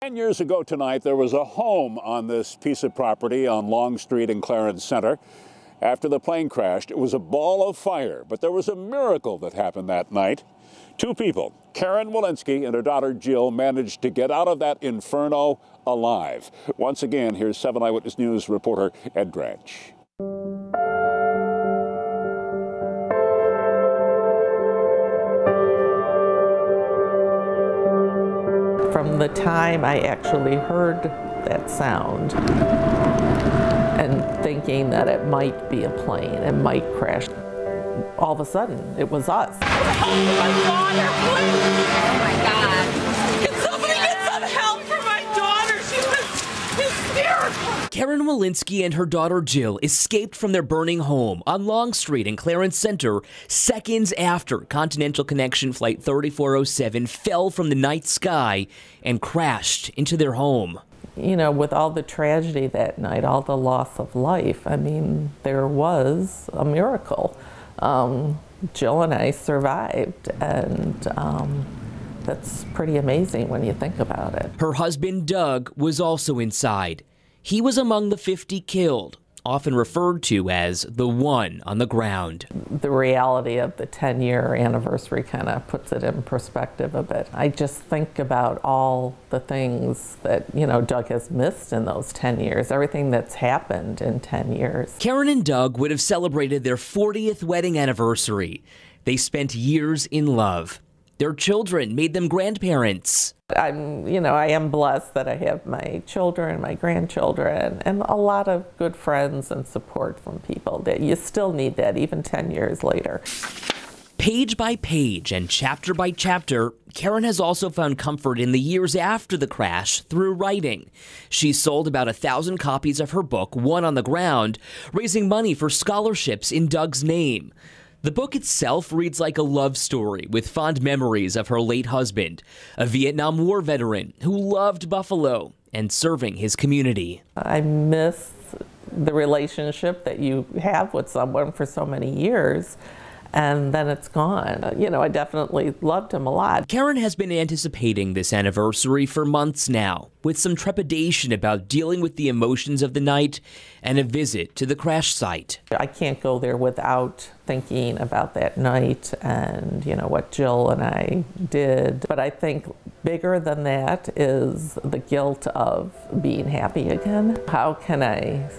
10 years ago tonight, there was a home on this piece of property on Long Street in Clarence Center. After the plane crashed, it was a ball of fire, but there was a miracle that happened that night. Two people, Karen Wielinski and her daughter Jill, managed to get out of that inferno alive. Once again, here's 7 Eyewitness News reporter Ed Branch. From the time I actually heard that sound and thinking that it might be a plane, it might crash, all of a sudden it was us. My daughter, please! Oh my God. Can somebody get some help for my daughter? She was hysterical. Karen Wielinski and her daughter Jill escaped from their burning home on Long Street in Clarence Center seconds after Continental Connection Flight 3407 fell from the night sky and crashed into their home. You know, with all the tragedy that night, all the loss of life, I mean, there was a miracle. Jill and I survived, and that's pretty amazing when you think about it. Her husband, Doug, was also inside. He was among the 50 killed, often referred to as the one on the ground. The reality of the 10-year anniversary kind of puts it in perspective a bit. I just think about all the things that, you know, Doug has missed in those 10 years, everything that's happened in 10 years. Karen and Doug would have celebrated their 40th wedding anniversary. They spent years in love. Their children made them grandparents. I am blessed that I have my children, my grandchildren, and a lot of good friends and support from people. That you still need that even 10 years later. Page by page and chapter by chapter, Karen has also found comfort in the years after the crash through writing. She sold about 1,000 copies of her book, One on the Ground, raising money for scholarships in Doug's name. The book itself reads like a love story with fond memories of her late husband, a Vietnam War veteran who loved Buffalo and serving his community. I miss the relationship that you have with someone for so many years, and then it's gone. You know, I definitely loved him a lot. Karen has been anticipating this anniversary for months now, with some trepidation about dealing with the emotions of the night and a visit to the crash site. I can't go there without thinking about that night and, you know, what Jill and I did. But I think bigger than that is the guilt of being happy again. How can I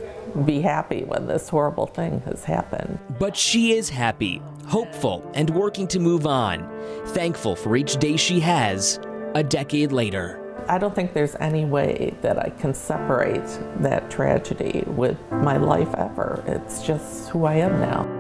be happy when this horrible thing has happened? But she is happy, hopeful, and working to move on, thankful for each day she has a decade later. I don't think there's any way that I can separate that tragedy with my life ever. It's just who I am now.